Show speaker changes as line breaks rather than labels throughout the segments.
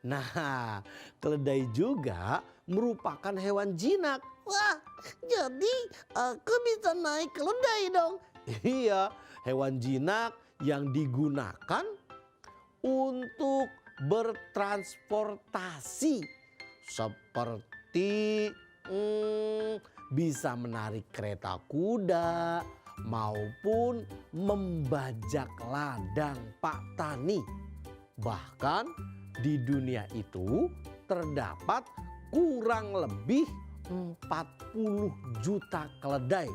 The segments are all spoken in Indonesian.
Nah, keledai juga merupakan hewan jinak.
Wah, jadi aku bisa naik keledai dong.
Iya, hewan jinak yang digunakan untuk bertransportasi seperti bisa menarik kereta kuda maupun membajak ladang Pak Tani. Bahkan di dunia itu terdapat kurang lebih 40 juta keledai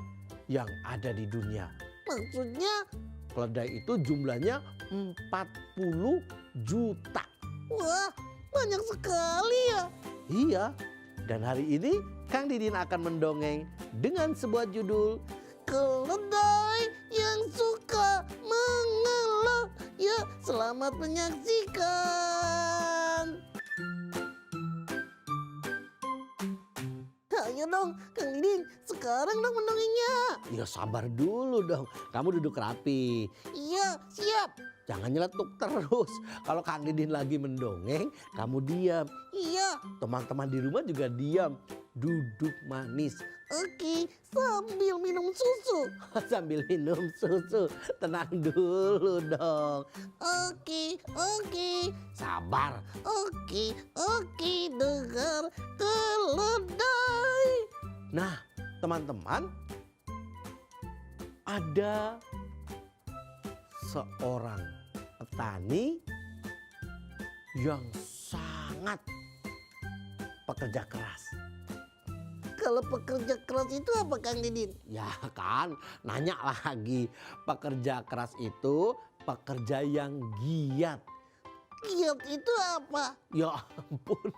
yang ada di dunia.
Maksudnya,
Keledai itu jumlahnya 40 juta.
wah, banyak sekali ya.
Iya, dan hari ini Kang Didin akan mendongeng dengan sebuah judul
Keledai yang suka mengeluh. Ya, selamat menyaksikan. Ayo dong, Kang Didin, sekarang dong mendongengnya.
Ya sabar dulu dong, kamu duduk rapi.
Iya, siap.
Jangan nyeletuk terus. Kalau Kang Didin lagi mendongeng, kamu diam.
Iya,
Teman-teman di rumah juga diam. Duduk manis.
oke, sambil minum susu.
Sambil minum susu. Tenang dulu dong.
Oke,
Sabar.
oke, dengar keledai.
Nah, teman-teman, ada seorang petani yang sangat pekerja keras.
Kalau pekerja keras itu apa, Kang Didin?
Ya kan, nanya lagi. Pekerja keras itu pekerja yang giat.
Giat itu apa?
Ya ampun,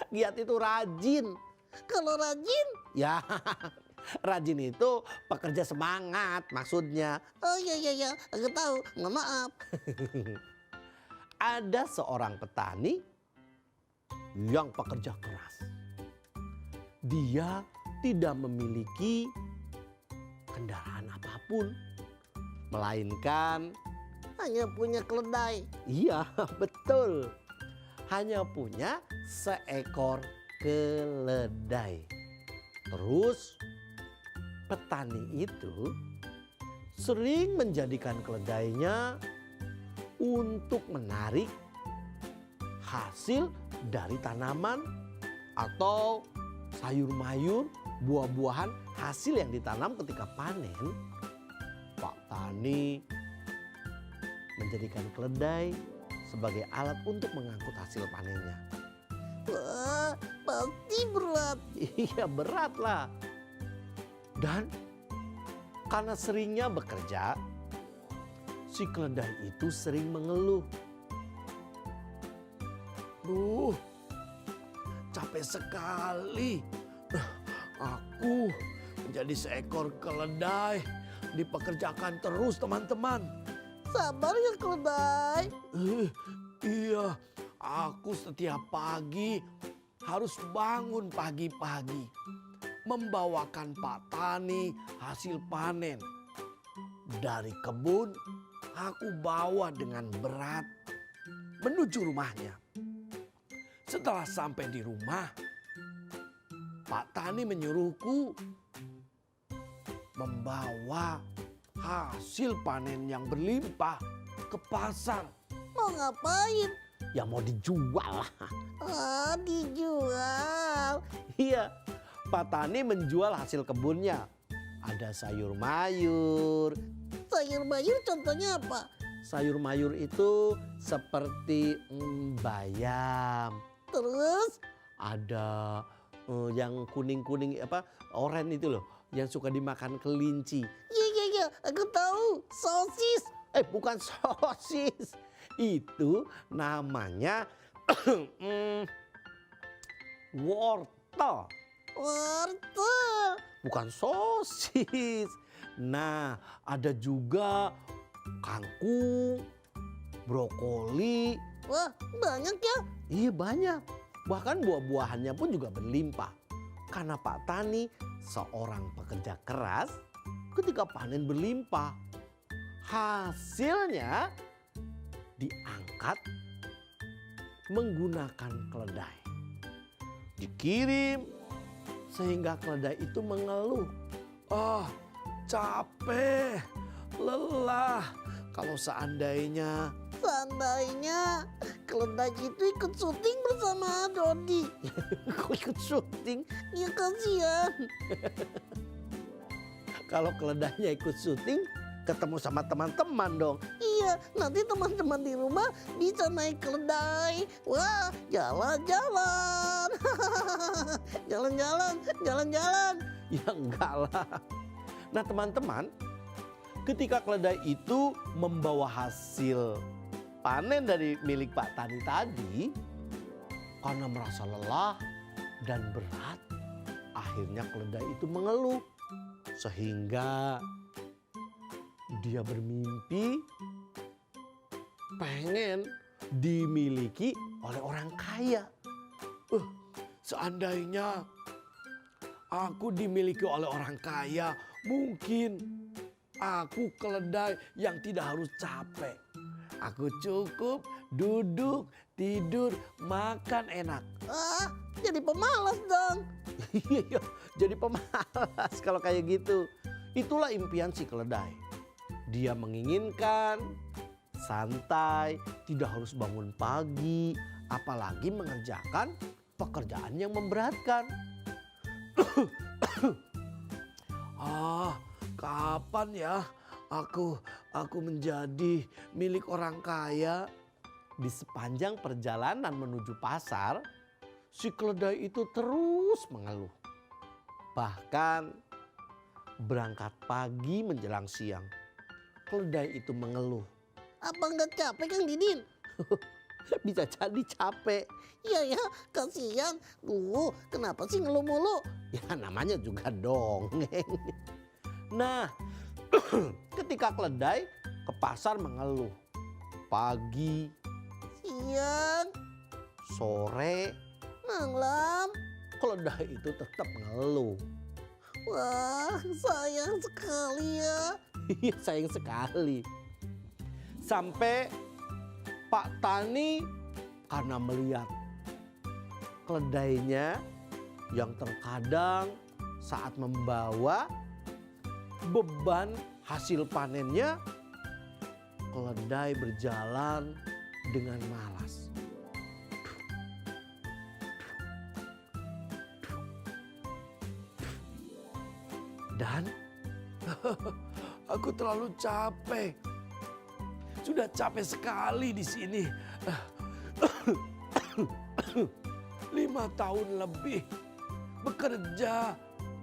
giat itu rajin.
Kalau rajin?
Ya, rajin itu pekerja semangat maksudnya.
Oh iya, aku tahu. Nggak maaf.
Ada seorang petani yang pekerja keras. Dia tidak memiliki kendaraan apapun, melainkan
Hanya punya keledai.
iya betul, hanya punya seekor keledai. Terus petani itu sering menjadikan keledainya untuk menarik hasil dari tanaman atau sayur mayur, buah-buahan hasil yang ditanam ketika panen. Pak Tani menjadikan keledai sebagai alat untuk mengangkut hasil panennya.
Wah, pasti berat.
Iya berat lah. Dan karena seringnya bekerja, si keledai itu sering mengeluh. Duh, capek sekali. Aku menjadi seekor keledai, dipekerjakan terus teman-teman.
Sabar ya keledai.
Iya, aku setiap pagi harus bangun pagi-pagi, membawakan Pak Tani hasil panen. Dari kebun, aku bawa dengan berat menuju rumahnya. Setelah sampai di rumah, Pak Tani menyuruhku membawa hasil panen yang berlimpah ke pasar.
Mau ngapain?
Ya mau dijual lah.
Ah, dijual.
Iya, Pak Tani menjual hasil kebunnya. Ada sayur mayur.
Sayur mayur contohnya apa?
Sayur mayur itu seperti bayam.
Terus?
Ada yang kuning-kuning oranye itu loh, yang suka dimakan kelinci.
Iya, aku tahu. Sosis.
Bukan sosis. Itu namanya wortel.
Wortel.
Bukan sosis. Nah, ada juga kangkung, brokoli.
Wah, banyak ya.
Iya banyak. Bahkan buah-buahannya pun juga berlimpah. Karena Pak Tani seorang pekerja keras, ketika panen berlimpah, hasilnya diangkat menggunakan keledai. Dikirim sehingga keledai itu mengeluh. "Ah, capek, lelah. Kalau seandainya
keledai itu ikut syuting bersama Dodi.
kok ikut syuting?
Ya kasihan.
Kalau keledainya ikut syuting, ketemu sama teman-teman dong."
Iya, nanti teman-teman di rumah bisa naik keledai. Wah, jalan-jalan. Jalan-jalan.
Ya enggak lah. Nah teman-teman, ketika keledai itu membawa hasil panen dari milik Pak Tani tadi, karena merasa lelah dan berat, akhirnya keledai itu mengeluh. Sehingga dia bermimpi pengen dimiliki oleh orang kaya. Seandainya aku dimiliki oleh orang kaya, mungkin aku keledai yang tidak harus capek. Aku cukup duduk, tidur, makan enak.
Ah, jadi pemalas dong.
Iya, jadi pemalas kalau kayak gitu. Itulah impian si keledai. Dia menginginkan santai, tidak harus bangun pagi, apalagi mengerjakan pekerjaan yang memberatkan. Kapan ya aku menjadi milik orang kaya? Di sepanjang perjalanan menuju pasar, si keledai itu terus mengeluh. Bahkan berangkat pagi menjelang siang, keledai itu mengeluh.
Apa nggak capek Kang Didin?
Bisa jadi capek.
Iya ya, kasihan. Kenapa sih ngeluh mulu?
Ya namanya juga dongeng. Nah, ketika keledai ke pasar mengeluh. Pagi,
Siang,
sore,
malam.
keledai itu tetap mengeluh.
Wah, sayang sekali ya.
Iya sayang sekali. Sampai Pak Tani karena melihat keledainya yang terkadang saat membawa beban hasil panennya, keledai berjalan dengan malas. Dan aku terlalu capek. Sudah capek sekali di sini. 5 tahun lebih bekerja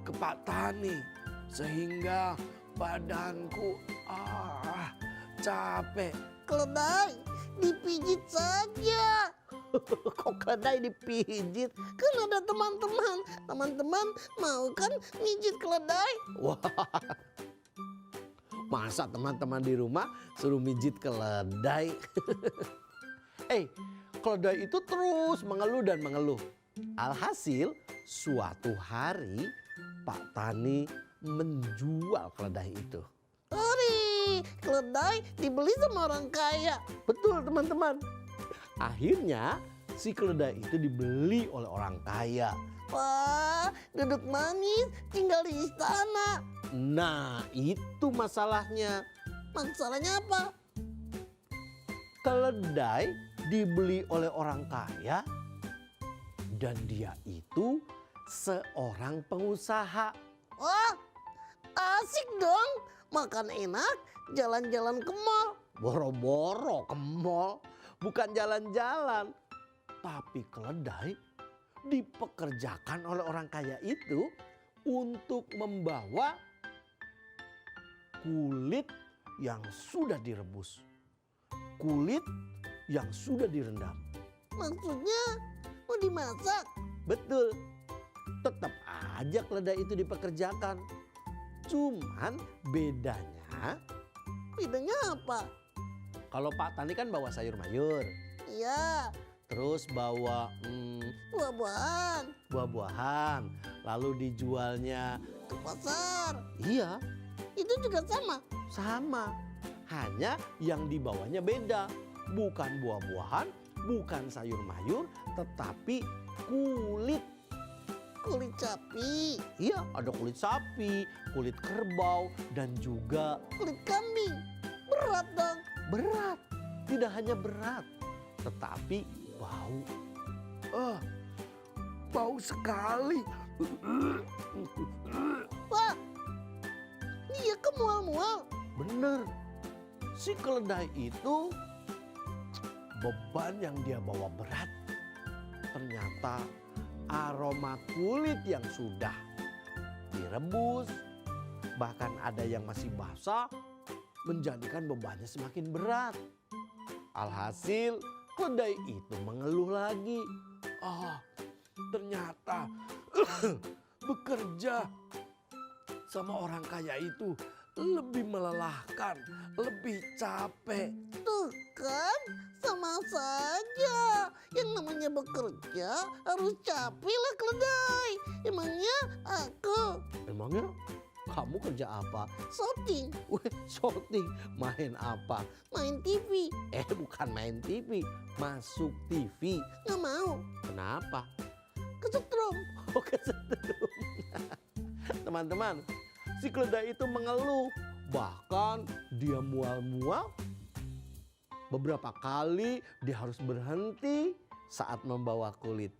ke Pak Tani sehingga badanku capek.
Keledai, dipijit saja.
Kok keledai dipijit?
Kan ada teman-teman. Teman-teman mau kan mijit keledai?
Wah, masa teman-teman di rumah suruh mijit keledai? Keledai itu terus mengeluh dan mengeluh. Alhasil suatu hari Pak Tani menjual keledai itu.
Ori, keledai dibeli sama orang kaya.
Betul teman-teman. Akhirnya si keledai itu dibeli oleh orang kaya.
Wah, duduk manis, tinggal di istana.
Nah itu masalahnya.
Masalahnya apa?
Keledai dibeli oleh orang kaya dan dia itu seorang pengusaha.
Wah, asik dong. Makan enak, jalan-jalan ke mall.
Boro-boro ke mall, bukan jalan-jalan. Tapi keledai dipekerjakan oleh orang kaya itu untuk membawa kulit yang sudah direbus, kulit yang sudah direndam.
Maksudnya mau dimasak?
Betul, tetap aja keledai itu dipekerjakan. Cuman bedanya,
Bedanya apa?
kalau Pak Tani kan bawa sayur mayur,
Iya,
terus bawa
buah-buahan
buah-buahan, lalu dijualnya.
ke pasar.
Iya,
Itu juga sama.
sama. Hanya yang dibawanya beda. Bukan buah-buahan, Bukan sayur mayur, tetapi kulit.
Kulit sapi,
Iya, ada kulit sapi, kulit kerbau, dan juga
kulit kambing. Berat dong.
berat. Tidak hanya berat, tetapi bau. Bau sekali.
Wah, dia kemual-mual.
Bener, si keledai itu beban yang dia bawa berat. Ternyata aroma kulit yang sudah direbus, bahkan ada yang masih basah, menjadikan bebannya semakin berat. Alhasil keledai itu mengeluh lagi. Ternyata bekerja sama orang kaya itu lebih melelahkan, lebih capek.
Tuh kan, sama saja. Yang namanya bekerja harus capek lah keledai. Emangnya aku
Emangnya kamu kerja apa?
syuting,
Shooting, main apa?
main TV.
Bukan main TV, masuk TV.
Nggak mau,
Kenapa?
kesetrum.
Kesetrum. Teman-teman, si keledai itu mengeluh. Bahkan dia mual-mual. Beberapa kali dia harus berhenti saat membawa kulit.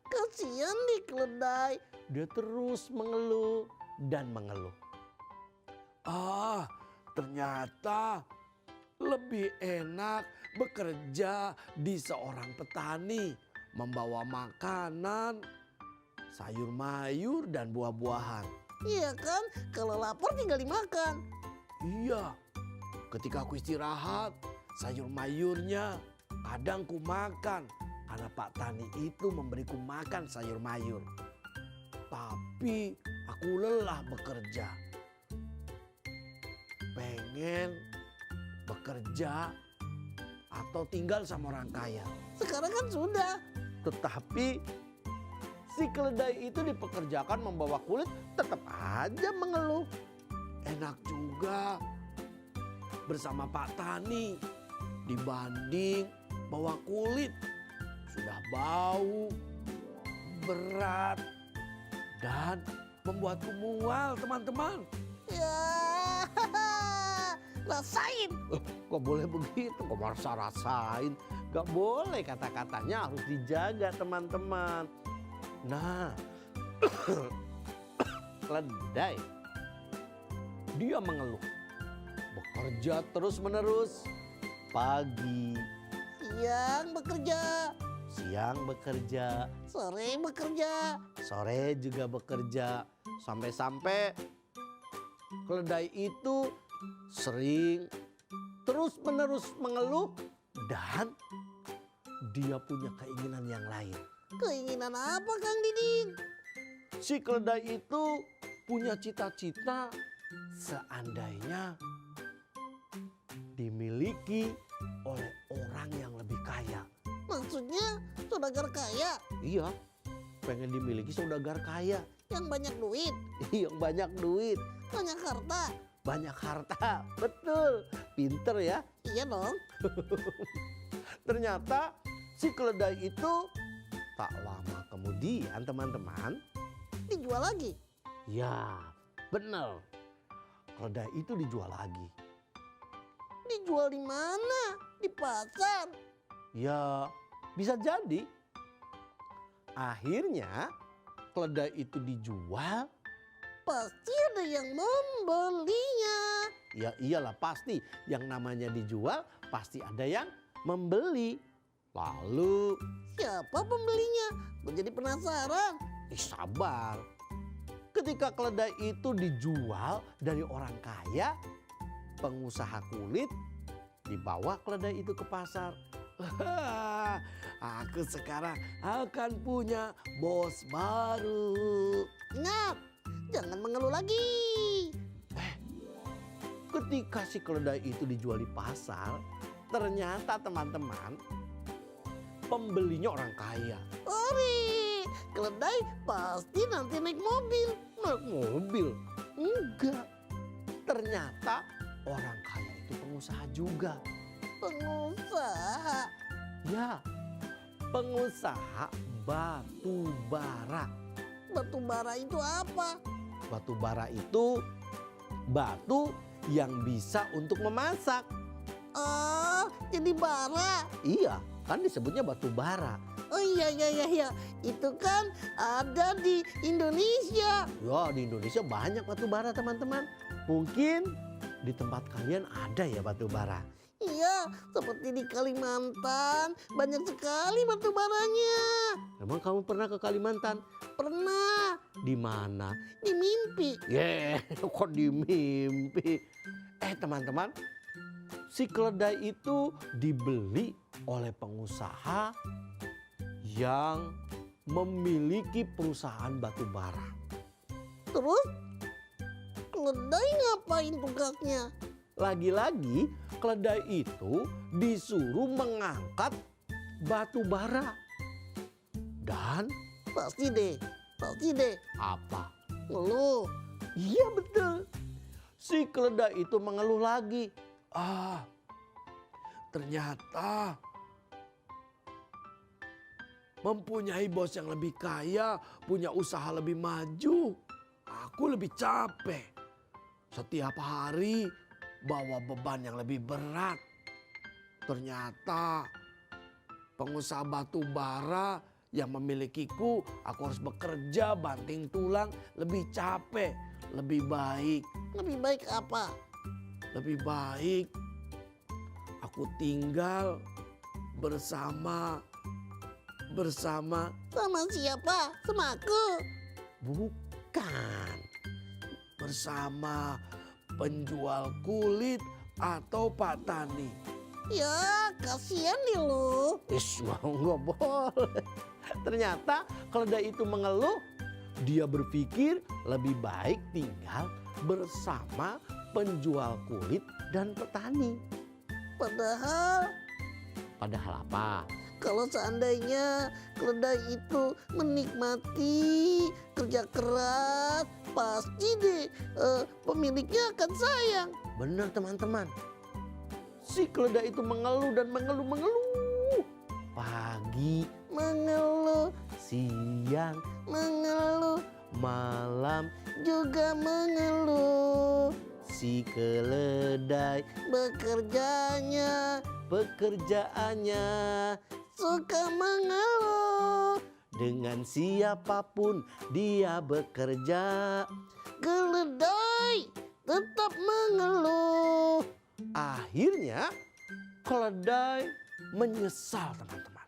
Kasihan nih keledai.
Dia terus mengeluh dan mengeluh. Ternyata lebih enak bekerja di seorang petani, membawa makanan, sayur mayur dan buah-buahan.
Iya kan, kalau lapar tinggal dimakan.
Iya, ketika aku istirahat, sayur mayurnya kadang ku makan karena Pak Tani itu memberiku makan sayur mayur. Tapi aku lelah bekerja. Pengen bekerja atau tinggal sama orang kaya.
Sekarang kan sudah.
Tetapi si keledai itu dipekerjakan membawa kulit, tetap aja mengeluh. Enak juga bersama Pak Tani dibanding bawa kulit. Sudah bau, berat, dan membuatku mual, teman-teman.
Ya, rasain.
Kok boleh begitu? Kok rasa-rasain? Gak boleh, kata-katanya harus dijaga, teman-teman. Nah, keledai dia mengeluh, bekerja terus-menerus, pagi,
Siang bekerja,
siang bekerja,
sore bekerja.
sore juga bekerja, sampai-sampai keledai itu sering terus-menerus mengeluh dan dia punya keinginan yang lain.
Keinginan apa Kang Didin?
Si keledai itu punya cita-cita seandainya dimiliki oleh orang yang lebih kaya.
Maksudnya saudagar kaya
Iya, pengen dimiliki saudagar kaya.
yang banyak duit,
Yang banyak duit,
banyak harta.
banyak harta. Betul, pinter ya.
Iya dong.
Ternyata si keledai itu tak lama kemudian, teman-teman.
Dijual lagi.
Ya, benar. Keledai itu dijual lagi.
Dijual di mana? Di pasar.
Ya, bisa jadi. Akhirnya keledai itu dijual.
Pasti ada yang membelinya.
Ya iyalah, pasti. Yang namanya dijual pasti ada yang membeli. Lalu,
Siapa pembelinya? Gue jadi penasaran.
sabar. Ketika keledai itu dijual dari orang kaya, pengusaha kulit, dibawa keledai itu ke pasar. Aku sekarang akan punya bos baru.
Ingat, jangan mengeluh lagi.
Ketika si keledai itu dijual di pasar, ternyata teman-teman, pembelinya orang kaya.
Ori, keledai pasti nanti naik mobil.
Naik mobil? Enggak. Ternyata orang kaya itu pengusaha juga.
Pengusaha.
Ya, pengusaha batu bara.
Batu bara itu apa?
Batu bara itu batu yang bisa untuk memasak.
Oh, jadi bara.
Iya, kan disebutnya batu bara.
Oh iya. Itu kan ada di Indonesia.
Ya, di Indonesia banyak batu bara, teman-teman. Mungkin di tempat kalian ada ya batu bara.
Iya, seperti di Kalimantan. Banyak sekali batu baranya.
Emang kamu pernah ke Kalimantan?
Pernah
Di mana?
di mimpi.
Kok di mimpi? Teman-teman, si keledai itu dibeli oleh pengusaha yang memiliki perusahaan batu bara.
Terus keledai ngapain tugasnya?
Lagi-lagi keledai itu disuruh mengangkat batu bara. Dan
Pasti deh.
apa?
Ngeluh.
Iya betul. Si keledai itu mengeluh lagi. Ternyata mempunyai bos yang lebih kaya, punya usaha lebih maju. Aku lebih capek. Setiap hari bawa beban yang lebih berat. Ternyata pengusaha batu bara yang memilikiku, aku harus bekerja banting tulang, lebih capek, lebih baik.
Lebih baik apa?
Lebih baik aku tinggal bersama
Sama siapa? Sama aku.
bukan bersama penjual kulit atau Pak Tani.
Ya, kasihan nih lu.
Mau nggak boleh. Ternyata keledai itu mengeluh. Dia berpikir lebih baik tinggal bersama penjual kulit dan petani.
Padahal
Padahal apa?
kalau seandainya keledai itu menikmati kerja keras, pasti deh pemiliknya akan sayang.
Benar teman-teman. Si keledai itu mengeluh dan mengeluh. Pagi,
Mengeluh,
siang,
mengeluh,
malam.
juga mengeluh.
Si keledai
Pekerjaannya suka mengeluh.
dengan siapapun dia bekerja.
Keledai tetap mengeluh.
Akhirnya keledai menyesal teman-teman.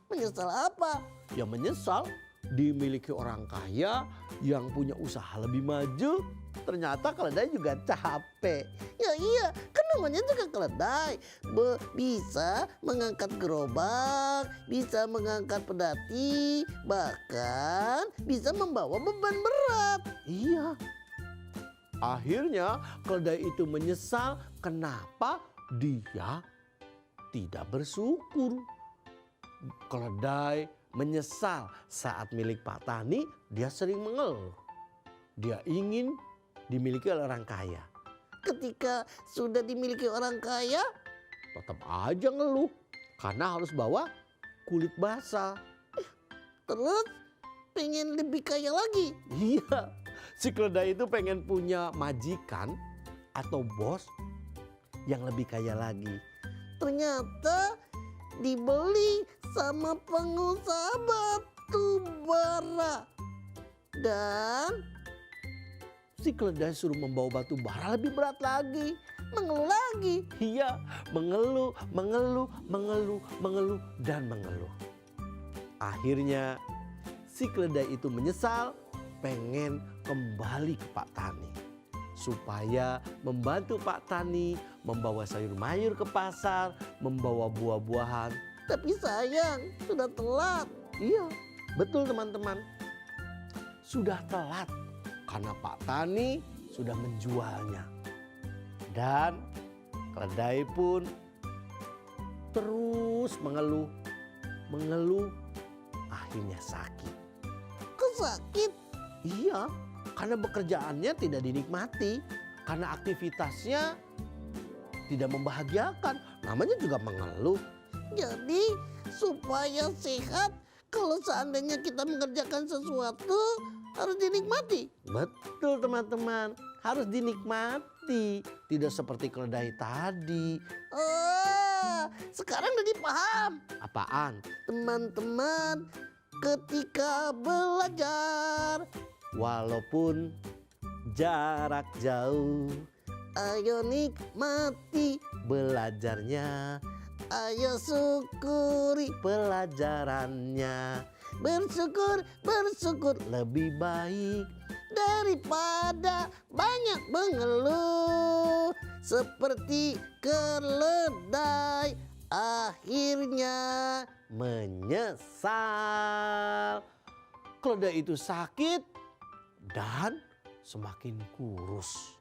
Menyesal apa?
Ya menyesal dimiliki orang kaya yang punya usaha lebih maju. Ternyata keledai juga capek.
Ya iya, kan namanya juga keledai. Bisa mengangkat gerobak, bisa mengangkat pedati, bahkan bisa membawa beban berat.
Iya. Akhirnya keledai itu menyesal kenapa dia tidak bersyukur. Keledai menyesal saat milik Pak Tani dia sering mengeluh. Dia ingin dimiliki oleh orang kaya.
Ketika sudah dimiliki orang kaya,
Tetap aja ngeluh karena harus bawa kulit basah.
terus pengen lebih kaya lagi.
Iya, si keledai itu pengen punya majikan atau bos yang lebih kaya lagi.
Ternyata dibeli sama pengusaha batu bara. Dan
Si keledai suruh membawa batu bara lebih berat lagi.
mengeluh lagi.
Iya, mengeluh, dan mengeluh. Akhirnya si keledai itu menyesal, pengen kembali ke Pak Tani. Supaya membantu Pak Tani membawa sayur mayur ke pasar, membawa buah-buahan.
Tapi sayang, sudah telat.
Iya, betul teman-teman. Sudah telat karena Pak Tani sudah menjualnya. Dan keledai pun terus mengeluh, akhirnya sakit.
Kok sakit?
Iya, karena pekerjaannya tidak dinikmati, karena aktivitasnya tidak membahagiakan. Namanya juga mengeluh.
Jadi supaya sehat, kalau seandainya kita mengerjakan sesuatu harus dinikmati.
Betul teman-teman, harus dinikmati. Tidak seperti keledai tadi.
Oh, sekarang jadi paham.
Apaan?
Teman-teman, ketika belajar,
Walaupun jarak jauh,
ayo nikmati,
belajarnya,
ayo syukuri.
pelajarannya
Bersyukur, bersyukur
lebih baik.
daripada banyak mengeluh. Seperti keledai akhirnya
Menyesal. Keledai itu sakit dan semakin kurus.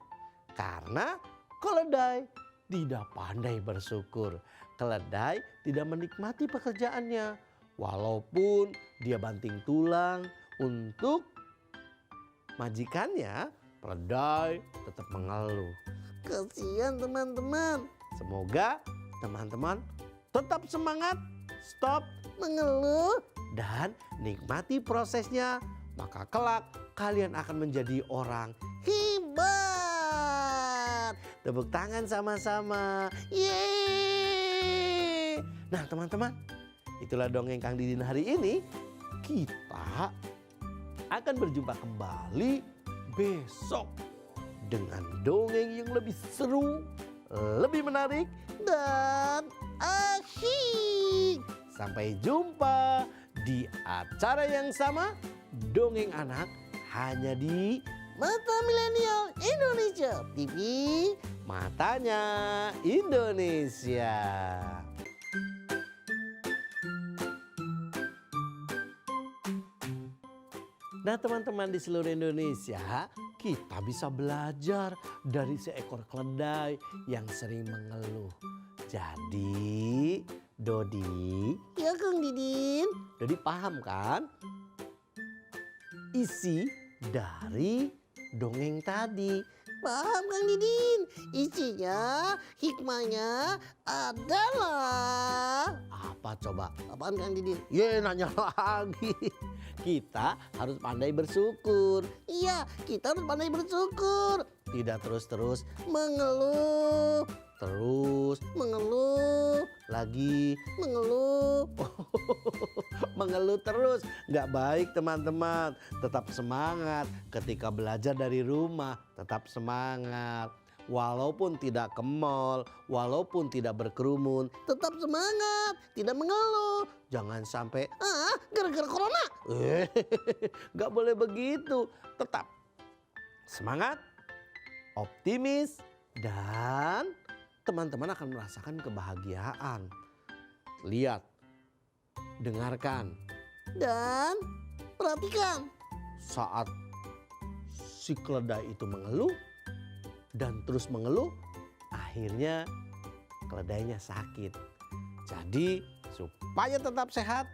Karena keledai tidak pandai bersyukur. Keledai tidak menikmati pekerjaannya. Walaupun dia banting tulang untuk majikannya, keledai tetap mengeluh.
kasihan teman-teman
Semoga teman-teman tetap semangat, stop,
mengeluh.
dan nikmati prosesnya. Maka kelak kalian akan menjadi orang.
Hebat.
Tepuk tangan sama-sama.
Yeay.
Nah teman-teman, itulah dongeng Kang Didin hari ini. Kita akan berjumpa kembali besok dengan dongeng yang lebih seru, lebih menarik,
Dan asyik.
sampai jumpa di acara yang sama, Dongeng Anak, hanya di
Mata Milenial Indonesia TV.
Matanya Indonesia. Nah teman-teman di seluruh Indonesia, kita bisa belajar dari seekor keledai yang sering mengeluh. Jadi Dodi
Ya Kang Didin.
paham kan isi dari dongeng tadi?
Paham Kang Didin. Isinya, hikmahnya adalah
Apa coba?
apaan Kang Didin?
Ye, nanya lagi. Kita harus pandai bersyukur.
Iya, kita harus pandai bersyukur.
Tidak terus-terus,
Mengeluh,
terus,
mengeluh,
lagi.
mengeluh.
Mengeluh terus. Nggak baik teman-teman. Tetap semangat ketika belajar dari rumah. Tetap semangat. Walaupun tidak ke mall, walaupun tidak berkerumun,
Tetap semangat, tidak mengeluh.
jangan sampai
Gara-gara corona.
nggak boleh begitu. Tetap semangat, optimis, dan teman-teman akan merasakan kebahagiaan. Lihat, dengarkan,
Dan perhatikan.
saat si keledai itu mengeluh dan terus mengeluh, akhirnya keledainya sakit. Jadi supaya tetap sehat,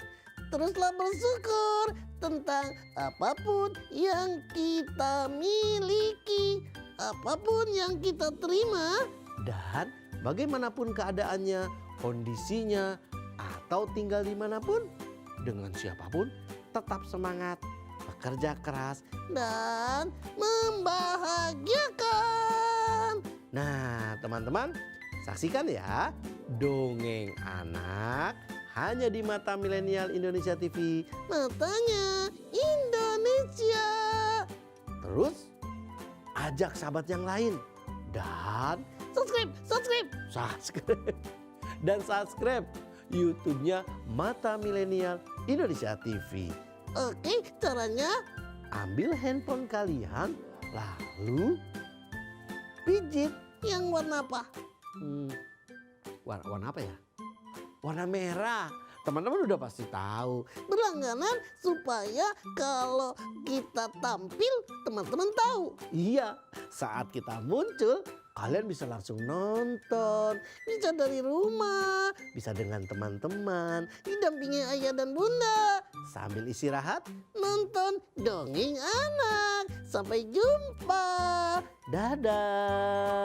Teruslah bersyukur tentang apapun yang kita miliki. Apapun yang kita terima.
dan bagaimanapun keadaannya, kondisinya, atau tinggal dimanapun, dengan siapapun, tetap semangat, bekerja keras.
Dan membahagiakan.
Nah teman-teman, saksikan ya Dongeng Anak hanya di Mata Milenial Indonesia TV.
Matanya Indonesia.
Terus ajak sahabat yang lain dan
Subscribe.
subscribe YouTube-nya Mata Milenial Indonesia TV.
Oke, caranya
Ambil handphone kalian lalu pijit.
yang warna apa?
Warna apa ya? Warna merah. Teman-teman udah pasti tahu.
Berlangganan supaya kalau kita tampil teman-teman tahu.
Iya, saat kita muncul, kalian bisa langsung nonton.
Bisa dari rumah,
Bisa dengan teman-teman.
didampingi ayah dan bunda.
Sambil istirahat,
Nonton Dongeng Anak. Sampai jumpa.
dadah.